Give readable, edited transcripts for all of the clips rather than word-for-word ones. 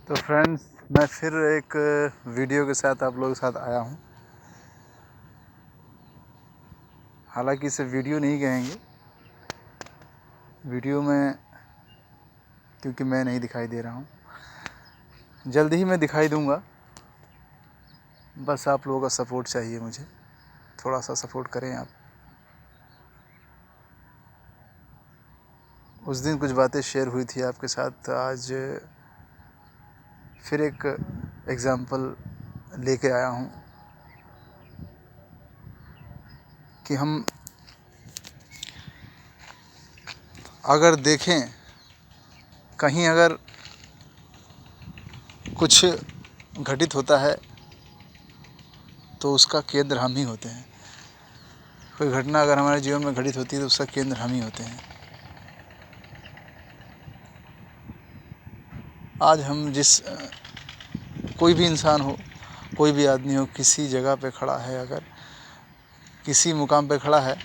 तो फ्रेंड्स, मैं फिर एक वीडियो के साथ आप लोगों के साथ आया हूँ। हालांकि इसे वीडियो नहीं कहेंगे, वीडियो में क्योंकि मैं नहीं दिखाई दे रहा हूँ। जल्दी ही मैं दिखाई दूँगा। बस आप लोगों का सपोर्ट चाहिए मुझे, थोड़ा सा सपोर्ट करें आप। उस दिन कुछ बातें शेयर हुई थी आपके साथ, आज फिर एक एग्ज़ाम्पल लेके आया हूँ कि हम अगर देखें कहीं अगर कुछ घटित होता है तो उसका केंद्र हम ही होते हैं। कोई घटना अगर हमारे जीवन में घटित होती है तो उसका केंद्र हम ही होते हैं। आज हम कोई भी इंसान हो, कोई भी आदमी हो, किसी जगह पे खड़ा है, अगर किसी मुकाम पे खड़ा है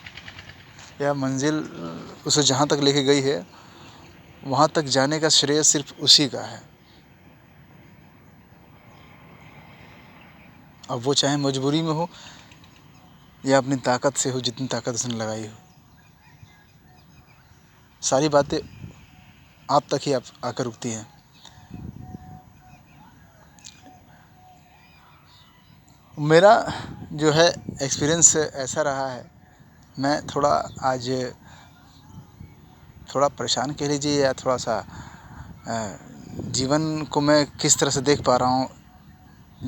या मंजिल उसे जहाँ तक लेके गई है वहाँ तक जाने का श्रेय सिर्फ उसी का है। अब वो चाहे मजबूरी में हो या अपनी ताकत से हो, जितनी ताकत उसने लगाई हो। सारी बातें आप तक ही आकर रुकती हैं। मेरा जो है एक्सपीरियंस ऐसा रहा है, मैं थोड़ा आज थोड़ा परेशान कह लीजिए या थोड़ा सा जीवन को मैं किस तरह से देख पा रहा हूँ,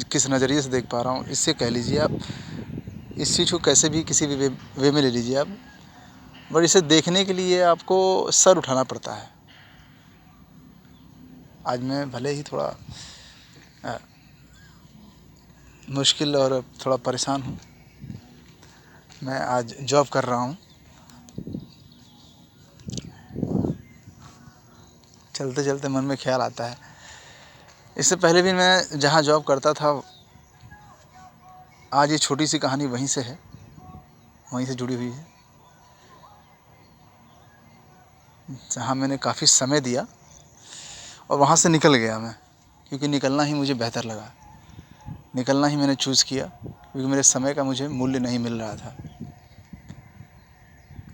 किस नज़रिए से देख पा रहा हूँ, इससे कह लीजिए आप। इस चीज़ को कैसे भी किसी भी वे में ले लीजिए आप, बट इसे देखने के लिए आपको सर उठाना पड़ता है। आज मैं भले ही थोड़ा मुश्किल और थोड़ा परेशान हूँ। मैं आज जॉब कर रहा हूँ। चलते चलते मन में ख्याल आता है, इससे पहले भी मैं जहाँ जॉब करता था, आज ये छोटी सी कहानी वहीं से है, वहीं से जुड़ी हुई है, जहाँ मैंने काफ़ी समय दिया और वहाँ से निकल गया मैं, क्योंकि निकलना ही मुझे बेहतर लगा। निकलना ही मैंने चूज़ किया, क्योंकि मेरे समय का मुझे मूल्य नहीं मिल रहा था।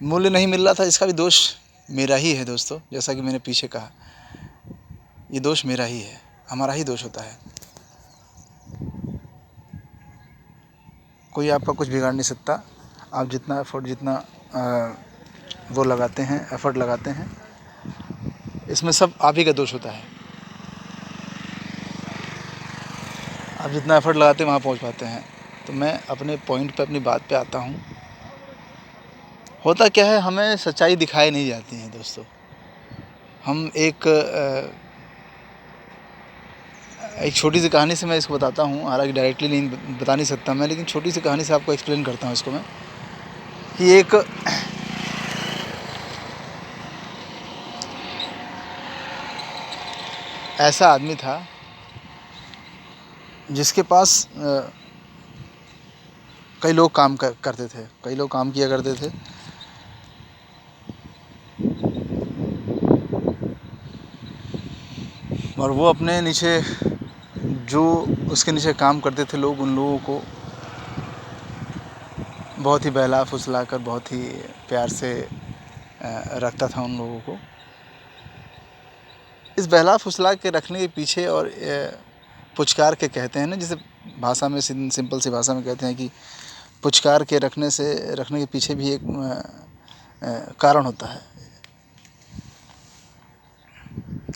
मूल्य नहीं मिल रहा था, इसका भी दोष मेरा ही है दोस्तों। जैसा कि मैंने पीछे कहा, ये दोष मेरा ही है, हमारा ही दोष होता है। कोई आपका कुछ बिगाड़ नहीं सकता। आप जितना वो लगाते हैं, एफ़र्ट लगाते हैं, इसमें सब आप ही का दोष होता है। आप जितना एफ़र्ट लगाते हैं वहाँ पहुँच पाते हैं। तो मैं अपने पॉइंट पे, अपनी बात पे आता हूँ। होता क्या है, हमें सच्चाई दिखाई नहीं जाती है दोस्तों। हम एक छोटी सी कहानी से मैं इसको बताता हूँ। हालांकि डायरेक्टली नहीं बता नहीं सकता मैं, लेकिन छोटी सी कहानी से आपको एक्सप्लेन करता हूँ इसको मैं, कि एक ऐसा आदमी था जिसके पास कई लोग काम करते थे, कई लोग काम किया करते थे। और वो अपने नीचे जो उसके नीचे काम करते थे लोग, उन लोगों को बहुत ही बहला फुसला कर, बहुत ही प्यार से रखता था उन लोगों को। इस बहला फुसला के रखने के पीछे, और पुचकार के कहते हैं ना, जिसे भाषा में सिंपल सी भाषा में कहते हैं कि पुचकार के रखने के पीछे भी एक कारण होता है।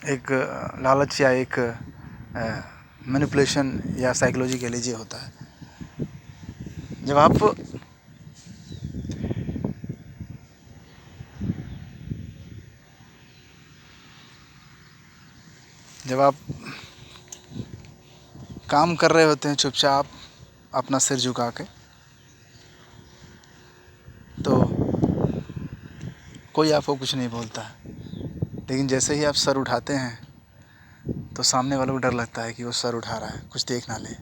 एक लालच या एक मैनिपुलेशन या साइकोलॉजी कह लीजिए होता है। जब आप काम कर रहे होते हैं चुपचाप अपना सिर झुका के, तो कोई आपको कुछ नहीं बोलता है। लेकिन जैसे ही आप सर उठाते हैं तो सामने वालों को डर लगता है कि वो सर उठा रहा है, कुछ देख ना ले।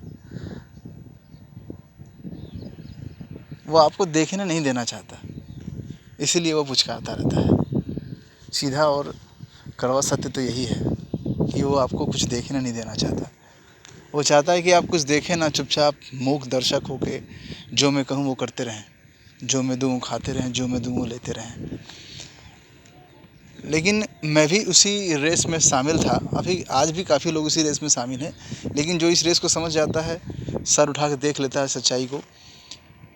वो आपको देखने नहीं देना चाहता, इसीलिए वो पुचकारता रहता है। सीधा और कड़वा सत्य तो यही है कि वो आपको कुछ देखने नहीं देना चाहता। वो चाहता है कि आप कुछ देखें ना, चुपचाप मूक दर्शक होके जो मैं कहूँ वो करते रहें, जो मैं दूँ वो खाते रहें, जो मैं दूँ वो लेते रहें। लेकिन मैं भी उसी रेस में शामिल था, अभी आज भी काफ़ी लोग उसी रेस में शामिल हैं। लेकिन जो इस रेस को समझ जाता है, सर उठा के देख लेता है सच्चाई को,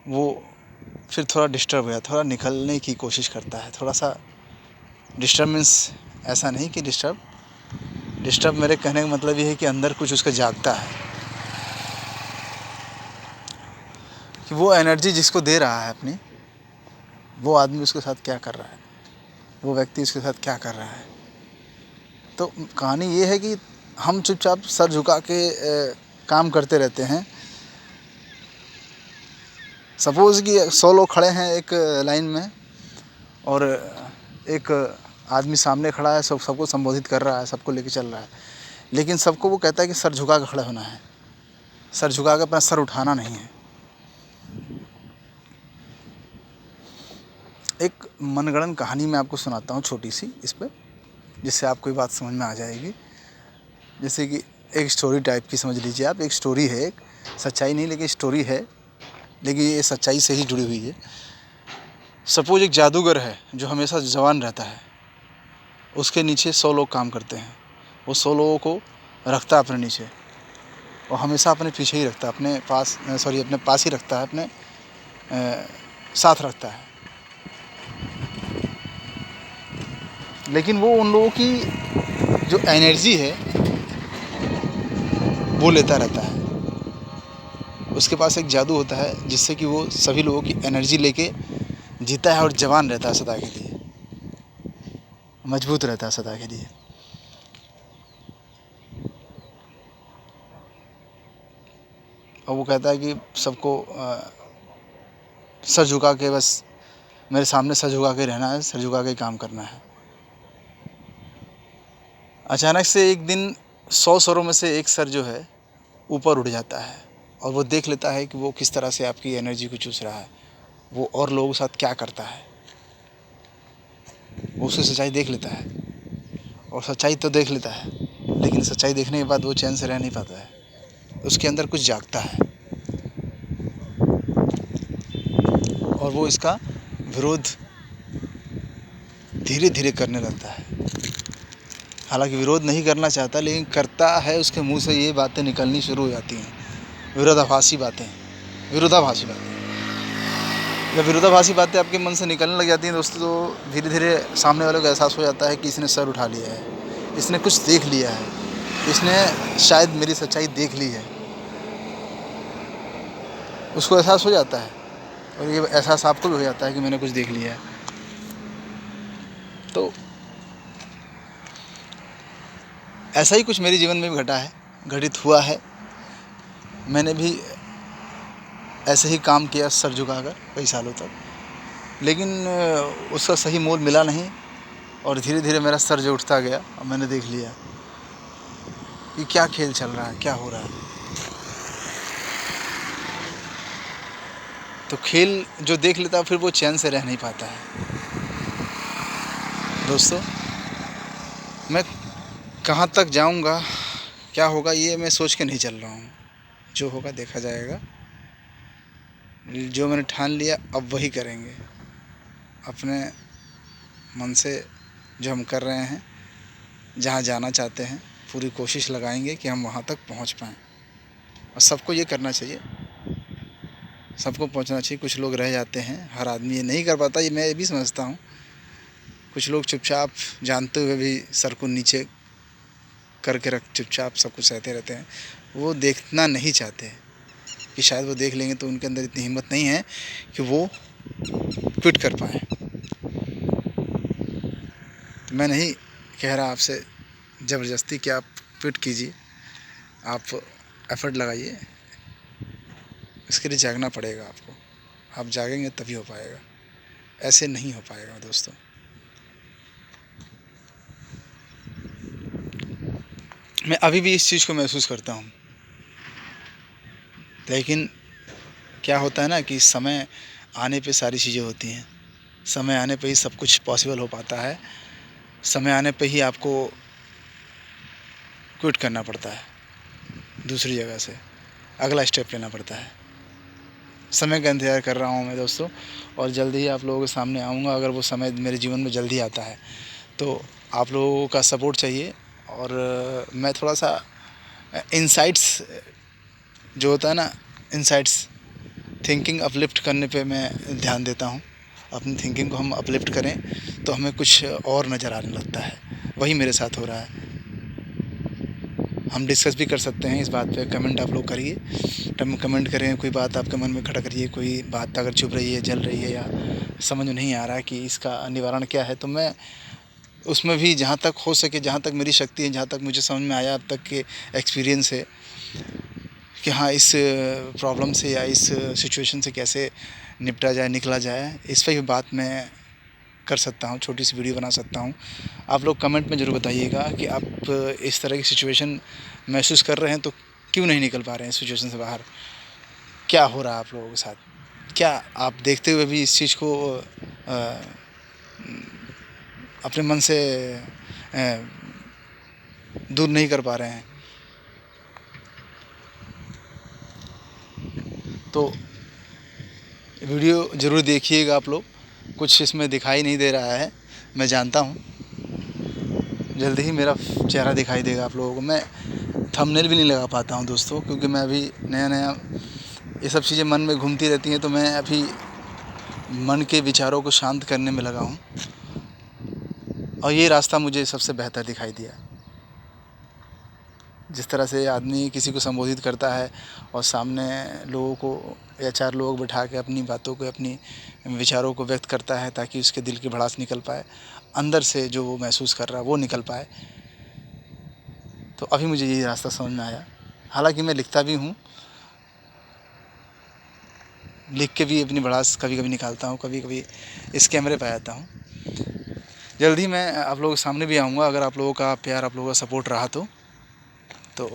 वो फिर थोड़ा डिस्टर्ब हो जाता है, थोड़ा निकलने की कोशिश करता है। थोड़ा सा डिस्टर्बेंस, ऐसा नहीं कि डिस्टर्ब मेरे कहने का मतलब ये है कि अंदर कुछ उसका जागता है कि वो एनर्जी जिसको दे रहा है अपनी, वो आदमी उसके साथ क्या कर रहा है, वो व्यक्ति उसके साथ क्या कर रहा है। तो कहानी ये है कि हम चुपचाप सर झुका के काम करते रहते हैं। सपोज़ कि 100 लोग खड़े हैं एक लाइन में, और एक आदमी सामने खड़ा है, सबको संबोधित कर रहा है, सबको लेके चल रहा है, लेकिन सबको वो कहता है कि सर झुका के खड़े होना है, सर झुका के अपना सर उठाना नहीं है। एक मनगढ़ंत कहानी मैं आपको सुनाता हूँ छोटी सी इस पे, जिससे आपको ये बात समझ में आ जाएगी। जैसे कि एक स्टोरी टाइप की समझ लीजिए आप, एक स्टोरी है, एक सच्चाई नहीं लेकिन स्टोरी है, लेकिन ये सच्चाई से ही जुड़ी हुई है। सपोज एक जादूगर है जो हमेशा जवान रहता है, उसके नीचे 100 लोग काम करते हैं। वो 100 लोगों को रखता है अपने नीचे, और हमेशा अपने पीछे ही रखता है, अपने पास ही रखता है, अपने साथ रखता है। लेकिन वो उन लोगों की जो एनर्जी है वो लेता रहता है। उसके पास एक जादू होता है जिससे कि वो सभी लोगों की एनर्जी लेके जीता है और जवान रहता है सदा के लिए, मजबूत रहता है सदा के लिए। और वो कहता है कि सबको सर झुका के, बस मेरे सामने सर झुका के रहना है, सर झुका के काम करना है। अचानक से एक दिन 100 सरों में से एक सर जो है ऊपर उठ जाता है, और वो देख लेता है कि वो किस तरह से आपकी एनर्जी को चूस रहा है, वो और लोगों के साथ क्या करता है। वो उसकी सच्चाई देख लेता है, और सच्चाई तो देख लेता है, लेकिन सच्चाई देखने के बाद वो चैन से रह नहीं पाता है, उसके अंदर कुछ जागता है, और वो इसका विरोध धीरे धीरे करने लगता है। हालांकि विरोध नहीं करना चाहता, लेकिन करता है। उसके मुंह से ये बातें निकलनी शुरू हो जाती हैं, विरोधाभासी बातें। जब विरोधाभासी बातें आपके मन से निकलने लग जाती हैं दोस्तों, तो धीरे धीरे सामने वाले को एहसास हो जाता है कि इसने सर उठा लिया है, इसने कुछ देख लिया है, इसने शायद मेरी सच्चाई देख ली है। उसको एहसास हो जाता है, और ये एहसास आपको भी हो जाता है कि मैंने कुछ देख लिया है। तो ऐसा ही कुछ मेरे जीवन में भी घटा है, घटित हुआ है। मैंने भी ऐसे ही काम किया सर झुकाकर कई सालों तक, लेकिन उसका सही मोल मिला नहीं, और धीरे धीरे मेरा सर जो उठता गया, और मैंने देख लिया कि क्या खेल चल रहा है, क्या हो रहा है। तो खेल जो देख लेता है, फिर वो चैन से रह नहीं पाता है। दोस्तों, मैं कहाँ तक जाऊँगा, क्या होगा, ये मैं सोच के नहीं चल रहा हूँ। जो होगा देखा जाएगा। जो मैंने ठान लिया अब वही करेंगे। अपने मन से जो हम कर रहे हैं, जहाँ जाना चाहते हैं, पूरी कोशिश लगाएंगे कि हम वहाँ तक पहुँच पाएँ। और सबको ये करना चाहिए, सबको पहुँचना चाहिए। कुछ लोग रह जाते हैं, हर आदमी ये नहीं कर पाता, ये मैं ये भी समझता हूँ। कुछ लोग चुपचाप जानते हुए भी सर को नीचे करके चुपचाप सब कुछ सहते रहते हैं। वो देखना नहीं चाहते कि शायद वो देख लेंगे तो उनके अंदर इतनी हिम्मत नहीं है कि वो क्विट कर पाएँ। मैं नहीं कह रहा आपसे ज़बरदस्ती कि आप क्विट कीजिए, आप एफ़र्ट लगाइए। इसके लिए जागना पड़ेगा आपको। आप जागेंगे तभी हो पाएगा, ऐसे नहीं हो पाएगा दोस्तों। मैं अभी भी इस चीज़ को महसूस करता हूँ, लेकिन क्या होता है ना कि समय आने पे सारी चीज़ें होती हैं। समय आने पे ही सब कुछ पॉसिबल हो पाता है। समय आने पे ही आपको क्विट करना पड़ता है, दूसरी जगह से अगला स्टेप लेना पड़ता है। समय का इंतज़ार कर रहा हूँ मैं दोस्तों, और जल्दी ही आप लोगों के सामने आऊँगा। अगर वो समय मेरे जीवन में जल्दी आता है तो आप लोगों का सपोर्ट चाहिए। और मैं थोड़ा सा इनसाइट्स जो होता है ना, इनसाइट्स थिंकिंग अपलिफ्ट करने पे मैं ध्यान देता हूँ। अपनी थिंकिंग को हम अपलिफ्ट करें तो हमें कुछ और नज़र आने लगता है। वही मेरे साथ हो रहा है। हम डिस्कस भी कर सकते हैं इस बात पे, कमेंट आप लोग करिए, कमेंट करें, कोई बात आपके मन में खड़ा करिए, कोई बात अगर चुभ रही है, जल रही है या समझ में नहीं आ रहा है कि इसका निवारण क्या है, तो मैं उसमें भी जहाँ तक हो सके, जहाँ तक मेरी शक्ति है, जहाँ तक मुझे समझ में आया अब तक के एक्सपीरियंस है कि हाँ इस प्रॉब्लम से या इस सिचुएशन से कैसे निपटा जाए, निकला जाए, इस पर भी बात मैं कर सकता हूँ, छोटी सी वीडियो बना सकता हूँ। आप लोग कमेंट में ज़रूर बताइएगा कि आप इस तरह की सिचुएशन महसूस कर रहे हैं तो क्यों नहीं निकल पा रहे हैं इस सिचुएशन से बाहर, क्या हो रहा है आप लोगों के साथ, क्या आप देखते हुए भी इस चीज़ को अपने मन से दूर नहीं कर पा रहे हैं। तो वीडियो ज़रूर देखिएगा आप लोग। कुछ इसमें दिखाई नहीं दे रहा है, मैं जानता हूँ, जल्दी ही मेरा चेहरा दिखाई देगा आप लोगों को। मैं थंबनेल भी नहीं लगा पाता हूँ दोस्तों, क्योंकि मैं अभी नया नया, ये सब चीज़ें मन में घूमती रहती हैं, तो मैं अभी मन के विचारों को शांत करने में लगा हूँ, और ये रास्ता मुझे सबसे बेहतर दिखाई दिया। जिस तरह से आदमी किसी को संबोधित करता है और सामने लोगों को या 4 लोग बिठा के अपनी बातों को, अपनी विचारों को व्यक्त करता है ताकि उसके दिल की भड़ास निकल पाए, अंदर से जो वो महसूस कर रहा है वो निकल पाए, तो अभी मुझे यही रास्ता समझ में आया। हालांकि मैं लिखता भी हूँ, लिख के भी अपनी भड़ास कभी कभी निकालता हूँ, कभी कभी इस कैमरे पर आता हूँ। जल्दी मैं आप लोगों के सामने भी आऊँगा। अगर आप लोगों का प्यार, आप लोगों का सपोर्ट रहा तो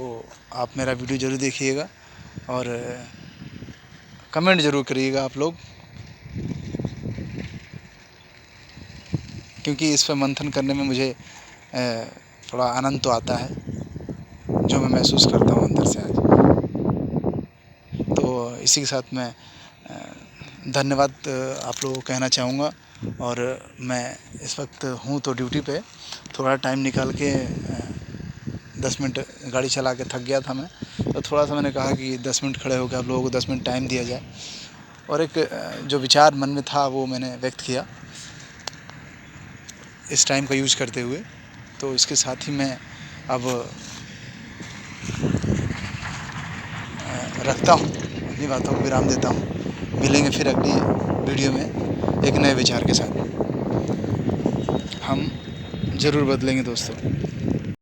आप मेरा वीडियो ज़रूर देखिएगा और कमेंट ज़रूर करिएगा आप लोग, क्योंकि इस पर मंथन करने में मुझे थोड़ा आनंद तो आता है, जो मैं महसूस करता हूँ अंदर से आज। तो इसी के साथ मैं धन्यवाद आप लोगों को कहना चाहूँगा। और मैं इस वक्त हूँ तो ड्यूटी पे, थोड़ा टाइम निकाल के 10 मिनट गाड़ी चला के थक गया था मैं, तो थोड़ा सा मैंने कहा कि 10 मिनट खड़े होकर आप लोगों को 10 मिनट टाइम दिया जाए, और एक जो विचार मन में था वो मैंने व्यक्त किया इस टाइम का यूज़ करते हुए। तो इसके साथ ही मैं अब रखता हूँ, अपनी बातों को विराम देता हूँ। मिलेंगे फिर अगली वीडियो में एक नए विचार के साथ। हम ज़रूर बदलेंगे दोस्तों।